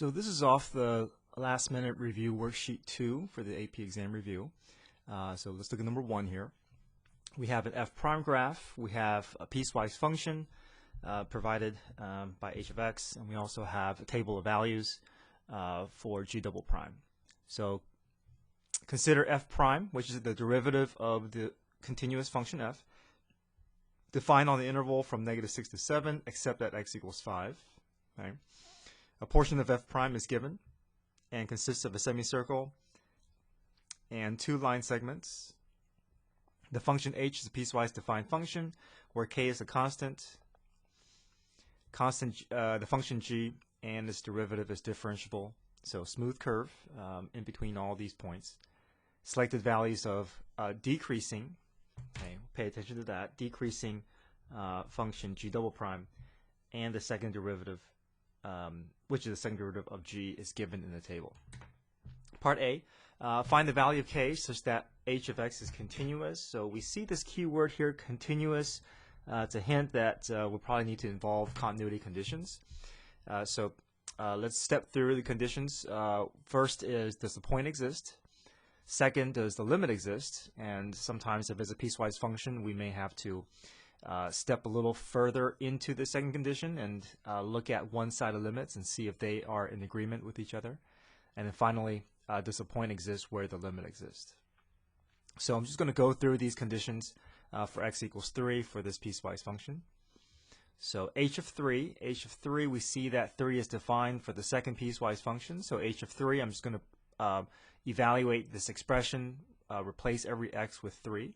So this is off the last minute review worksheet 2 for the AP exam review. So let's look at number 1 here. We have an f prime graph, we have a piecewise function provided by h of x, and we also have a table of values for g double prime. So consider f prime, which is the derivative of the continuous function f, defined on the interval from -6 to 7, except at x equals 5. Okay. A portion of f prime is given and consists of a semicircle and 2 line segments. The function h is a piecewise defined function where k is a constant, the function g, and its derivative is differentiable. So smooth curve in between all these points. Selected values of decreasing, okay, pay attention to that, decreasing function g double prime, and the second derivative, which is the second derivative of g, is given in the table. Part A, find the value of k such that h of x is continuous. So we see this keyword here, continuous. It's a hint that we'll probably need to involve continuity conditions. Let's step through the conditions. First is, does the point exist? Second, does the limit exist? And sometimes if it's a piecewise function, we may have to step a little further into the second condition and look at one-sided limits and see if they are in agreement with each other. And then finally, does the point exist where the limit exists? So I'm just going to go through these conditions for x equals 3 for this piecewise function. So h of 3, we see that 3 is defined for the second piecewise function. So h of 3, I'm just going to evaluate this expression, replace every x with 3.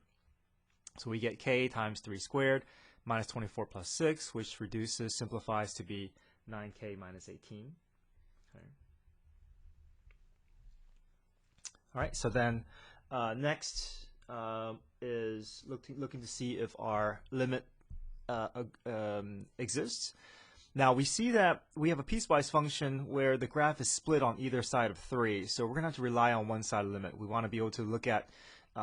So we get k times 3 squared minus 24 plus 6, which reduces, simplifies to be 9k minus 18. Okay. All right, so then next is looking to see if our limit exists. Now we see that we have a piecewise function where the graph is split on either side of 3, so we're going to have to rely on one-sided limit. We want to be able to look at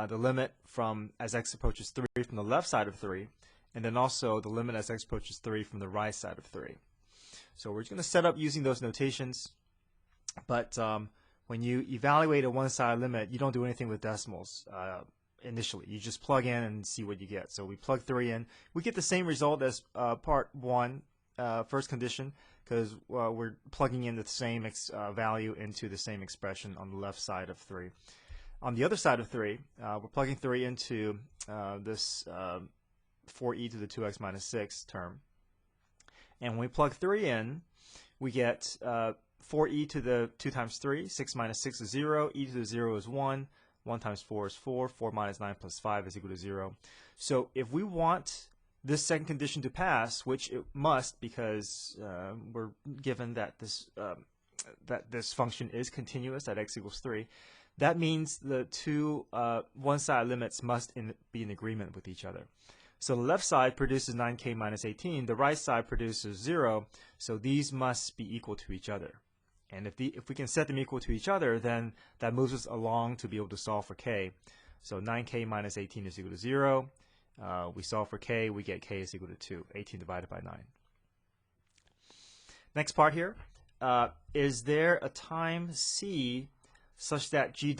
the limit from as x approaches 3 from the left side of 3, and then also the limit as x approaches 3 from the right side of 3. So we're just going to set up using those notations, but when you evaluate a one-sided limit, you don't do anything with decimals initially. You just plug in and see what you get. So we plug 3 in. We get the same result as part 1, first condition, because we're plugging in the same value into the same expression on the left side of 3. On the other side of 3, we're plugging 3 into this 4e to the 2x minus 6 term. And when we plug 3 in, we get 4e to the 2 times 3, 6 minus 6 is 0, e to the 0 is 1, 1 times 4 is 4, 4 minus 9 plus 5 is equal to 0. So if we want this second condition to pass, which it must because we're given that this function is continuous at x equals 3, that means the two one-sided limits must be in agreement with each other. So the left side produces 9k minus 18, the right side produces 0, so these must be equal to each other. And if we can set them equal to each other, then that moves us along to be able to solve for k. So 9k minus 18 is equal to 0. We solve for k, we get k is equal to 2, 18 divided by 9. Next part here, is there a time c such that g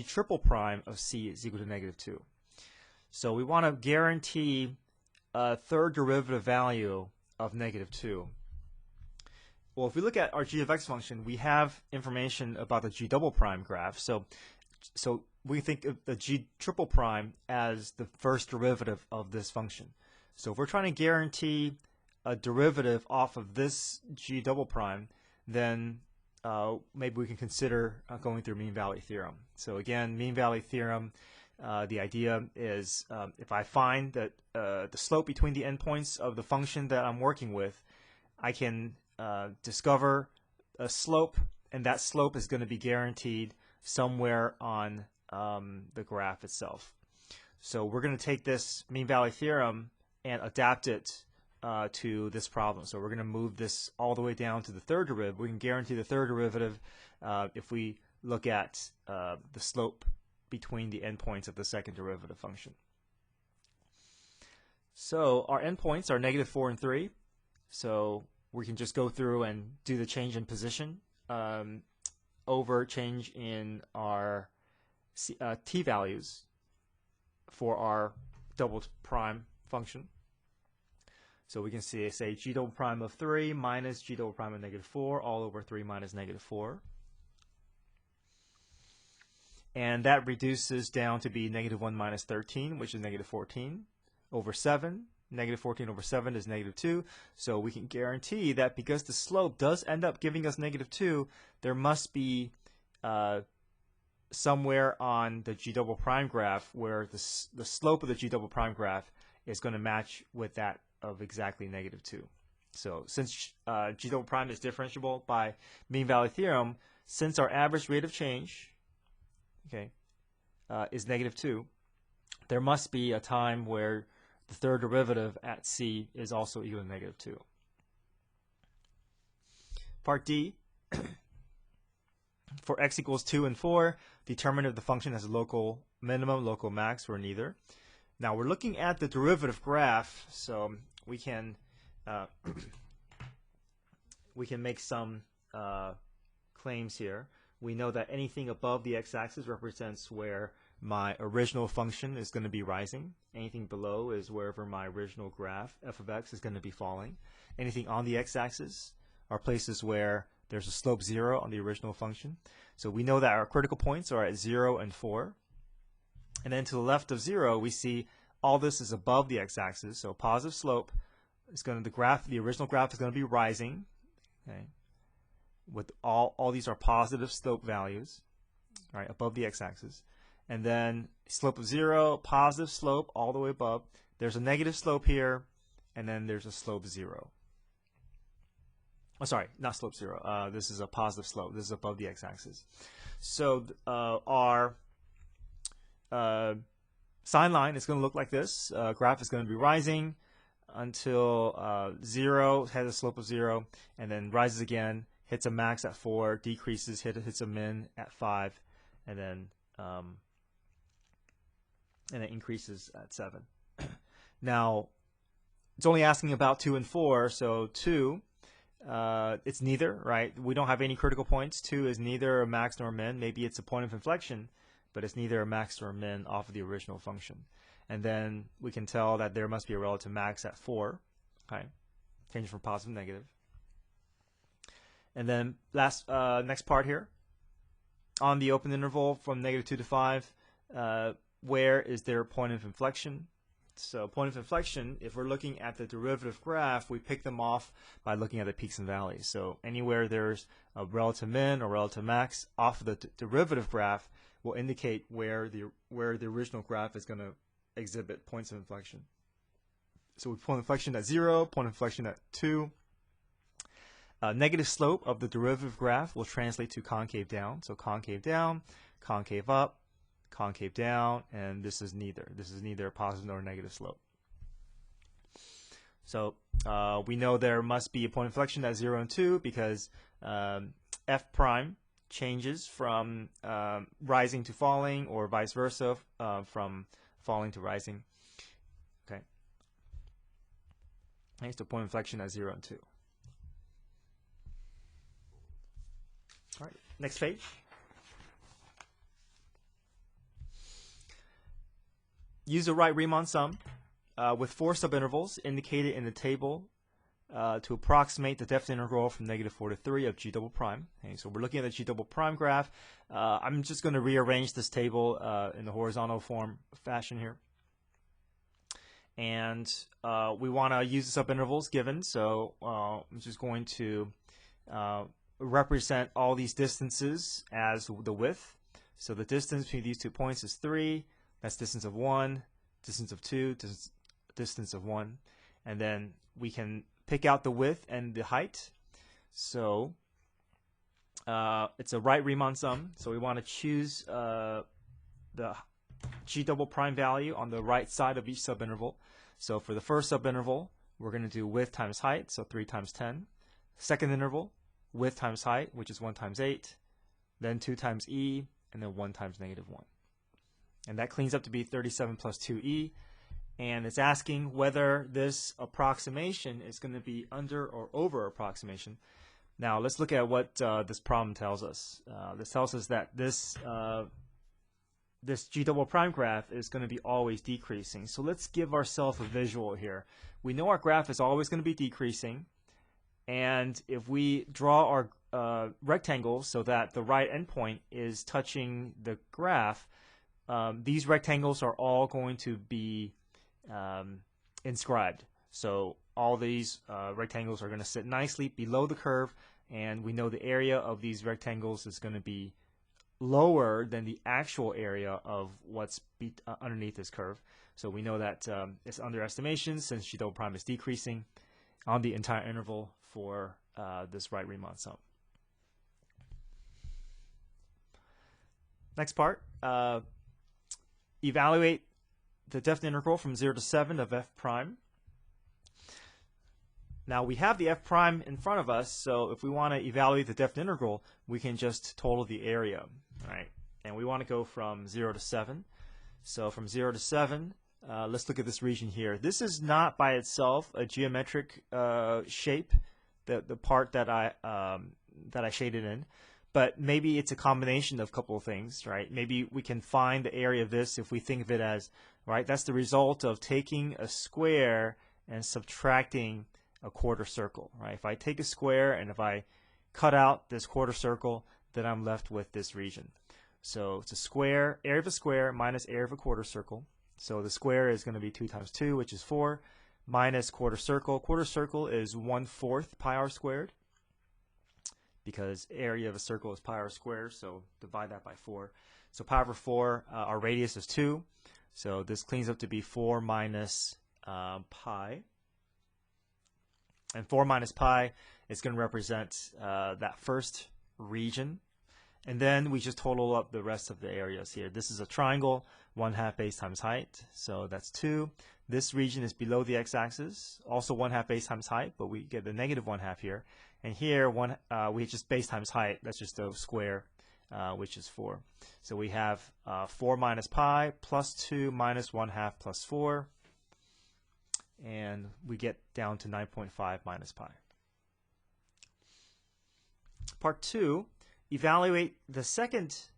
triple prime of c is equal to -2? So we want to guarantee a third derivative value of -2. Well, if we look at our g of x function, we have information about the g double prime graph. So we think of the g triple prime as the first derivative of this function. So if we're trying to guarantee a derivative off of this g double prime, then maybe we can consider going through mean value theorem. So again, mean value theorem, the idea is if I find that the slope between the endpoints of the function that I'm working with, I can discover a slope, and that slope is going to be guaranteed somewhere on the graph itself. So we're going to take this mean value theorem and adapt it to this problem. So we're going to move this all the way down to the third derivative. We can guarantee the third derivative if we look at the slope between the endpoints of the second derivative function. So our endpoints are -4 and 3. So we can just go through and do the change in position over change in our t values for our double prime function. So we can say g double prime of 3 minus g double prime of -4 all over 3 minus -4. And that reduces down to be -1 minus 13, which is -14 over 7. -14 over 7 is -2. So we can guarantee that because the slope does end up giving us -2, there must be somewhere on the g double prime graph where the slope of the g double prime graph is going to match with that of exactly -2. So since g double prime is differentiable by mean value theorem, since our average rate of change, okay, is -2, there must be a time where the third derivative at c is also equal to -2. Part D, for x equals 2 and 4, determine if the function has a local minimum, local max, or neither. Now we're looking at the derivative graph, so we can make some claims here. We know that anything above the x-axis represents where my original function is going to be rising. Anything below is wherever my original graph, f of x, is going to be falling. Anything on the x-axis are places where there's a slope 0 on the original function. So we know that our critical points are at 0 and 4. And then to the left of 0, we see all this is above the x-axis. So positive slope is going to, the original graph is going to be rising. Okay. With all these are positive slope values, right, above the x-axis. And then slope of 0, positive slope all the way above. There's a negative slope here, and then there's a slope 0. Oh, sorry, not slope 0. This is a positive slope. This is above the x-axis. So our sine line is going to look like this. Graph is going to be rising until 0, has a slope of 0, and then rises again, hits a max at 4, decreases, hits a min at 5, and then it increases at 7. Now, it's only asking about 2 and 4, so 2, it's neither, right? We don't have any critical points. 2 is neither a max nor a min. Maybe it's a point of inflection, but it's neither a max nor a min off of the original function. And then we can tell that there must be a relative max at 4, okay? Change from positive to negative. And then next part here, on the open interval from -2 to 5, where is there a point of inflection? So point of inflection, if we're looking at the derivative graph, we pick them off by looking at the peaks and valleys. So anywhere there's a relative min or relative max off of the derivative graph will indicate where the original graph is going to exhibit points of inflection. So we point of inflection at 0, point of inflection at 2. Negative slope of the derivative graph will translate to concave down. So concave down, concave up, concave down, and this is neither. This is neither a positive nor a negative slope. So we know there must be a point of inflection at 0 and 2 because f prime changes from rising to falling, or vice versa, from falling to rising. Okay. Next, the point of inflection at 0 and 2. All right, next page. Use the right Riemann sum with 4 subintervals indicated in the table to approximate the depth integral from -4 to 3 of g double prime. Okay, so we're looking at the g double prime graph. I'm just going to rearrange this table in the horizontal form fashion here. And we want to use the subintervals given, so I'm just going to represent all these distances as the width. So the distance between these 2 points is 3. That's distance of 1, distance of 2, distance of 1. And then we can pick out the width and the height. So it's a right Riemann sum. So we want to choose the g double prime value on the right side of each subinterval. So for the first subinterval, we're going to do width times height, so 3 times 10. Second interval, width times height, which is 1 times 8. Then 2 times e, and then 1 times -1. And that cleans up to be 37 plus 2e. and it's asking whether this approximation is going to be under or over approximation. Now let's look at what this problem tells us. This tells us that this G double prime graph is going to be always decreasing. So let's give ourselves a visual here. We know our graph is always going to be decreasing, and if we draw our rectangle so that the right endpoint is touching the graph, these rectangles are all going to be inscribed. So all these rectangles are going to sit nicely below the curve, and we know the area of these rectangles is going to be lower than the actual area of what's underneath this curve. So we know that it's underestimation since G double prime is decreasing on the entire interval for this right Riemann sum. Next part, evaluate the definite integral from 0 to 7 of f prime. Now we have the f prime in front of us, so if we want to evaluate the definite integral, we can just total the area, right? And we want to go from 0 to 7. So from 0 to 7, let's look at this region here. This is not by itself a geometric shape, the part that I shaded in, but maybe it's a combination of a couple of things, right? Maybe we can find the area of this if we think of it as, right, that's the result of taking a square and subtracting a quarter circle, right? If I take a square and if I cut out this quarter circle, then I'm left with this region. So it's a square, area of a square minus area of a quarter circle. So the square is going to be 2 times 2, which is 4, minus quarter circle. Quarter circle is 1/4 pi r squared, because area of a circle is pi r squared, so divide that by 4. So pi over 4, our radius is 2, so this cleans up to be 4 minus pi. And 4 minus pi is going to represent that first region. And then we just total up the rest of the areas here. This is a triangle, 1/2 base times height, so that's 2. This region is below the x-axis, also 1/2 base times height, but we get the negative 1/2 here. And here, we just base times height, that's just a square, which is 4. So we have 4 minus pi plus 2 minus 1/2 plus 4. And we get down to 9.5 minus pi. Part 2, evaluate the second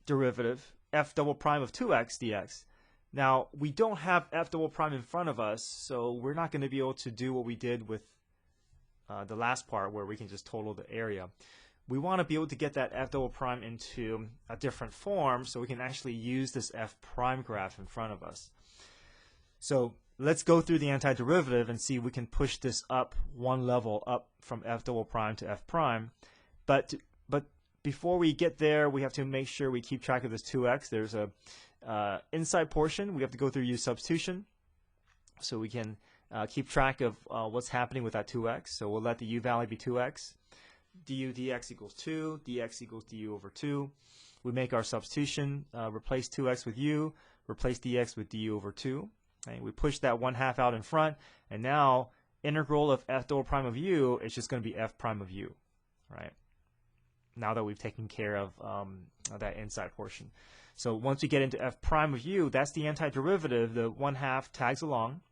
derivative, f double prime of 2x dx. Now, we don't have f double prime in front of us, so we're not going to be able to do what we did with the last part where we can just total the area. We want to be able to get that f double prime into a different form so we can actually use this f prime graph in front of us. So let's go through the antiderivative and see if we can push this up one level, up from f double prime to f prime. But before we get there, we have to make sure we keep track of this 2x. There's a inside portion. We have to go through U-Substitution so we can keep track of what's happening with that 2x. So we'll let the u value be 2x. du dx equals 2, dx equals du over 2. We make our substitution, replace 2x with u, replace dx with du over 2. Okay, we push that 1/2 out in front, and now integral of f double prime of u is just going to be f prime of u, right? Now that we've taken care of that inside portion. So once we get into f prime of u, that's the antiderivative. The 1/2 tags along.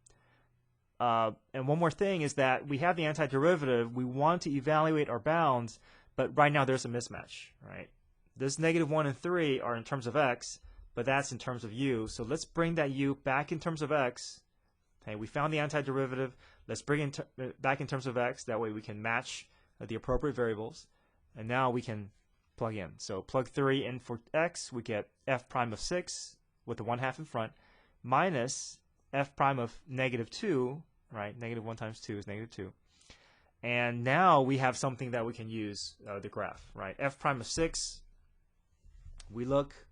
And one more thing is that we have the antiderivative. We want to evaluate our bounds, but right now there's a mismatch, right? This -1 and 3 are in terms of x, but that's in terms of u. So let's bring that u back in terms of x. Okay, we found the antiderivative. Let's bring it back in terms of x. That way we can match the appropriate variables. And now we can plug in. So plug 3 in for x. We get f prime of 6 with the 1/2 in front, minus f prime of -2, right? -1 times 2 is -2. And now we have something that we can use, the graph, right? F prime of 6, we look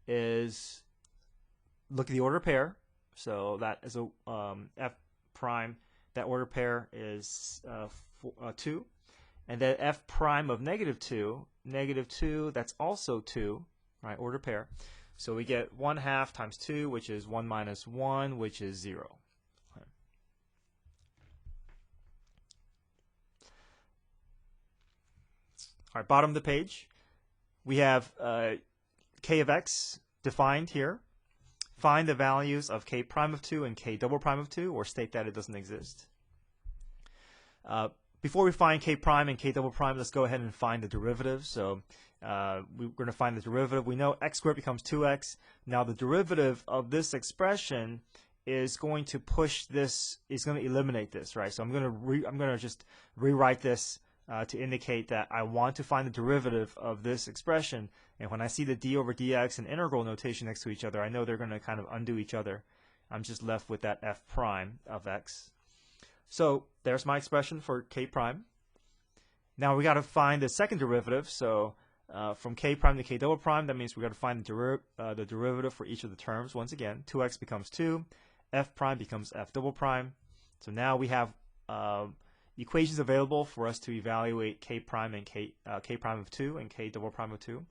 at the order pair. So that is a f prime, that order pair is 2. And then f prime of -2, that's also 2, right? Order pair. So we get 1/2 times 2, which is 1 minus 1, which is 0. Okay. All right, bottom of the page, we have k of x defined here. find the values of k prime of 2 and k double prime of 2, or state that it doesn't exist. Before we find k prime and k double prime, let's go ahead and find the derivative. So we're going to find the derivative. We know x squared becomes 2x. Now the derivative of this expression is going to push this, is going to eliminate this, right? So I'm going to just rewrite this to indicate that I want to find the derivative of this expression. And when I see the d over dx and integral notation next to each other, I know they're going to kind of undo each other. I'm just left with that f prime of x. So there's my expression for k prime. Now we got to find the second derivative. So from k prime to k double prime, that means we got to find the derivative for each of the terms. Once again, 2x becomes 2, f prime becomes f double prime. So now we have equations available for us to evaluate k prime and k prime of 2 and k double prime of 2.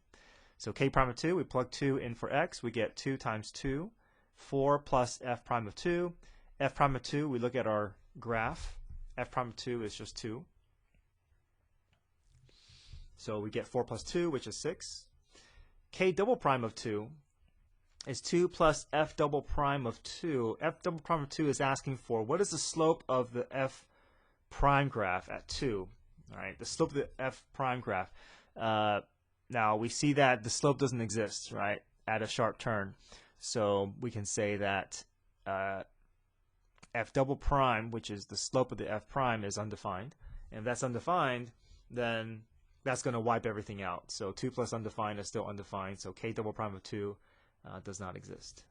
So k prime of 2, we plug 2 in for x, we get 2 times 2, 4 plus f prime of 2. F prime of 2, we look at our graph. F prime of 2 is just 2. So we get 4 plus 2, which is 6. K double prime of 2 is 2 plus f double prime of 2. F double prime of 2 is asking for what is the slope of the f prime graph at 2. All right, the slope of the f prime graph. Now we see that the slope doesn't exist, right, at a sharp turn. So we can say that f double prime, which is the slope of the f prime, is undefined. And if that's undefined, then that's going to wipe everything out. So 2 plus undefined is still undefined. So k double prime of 2 does not exist.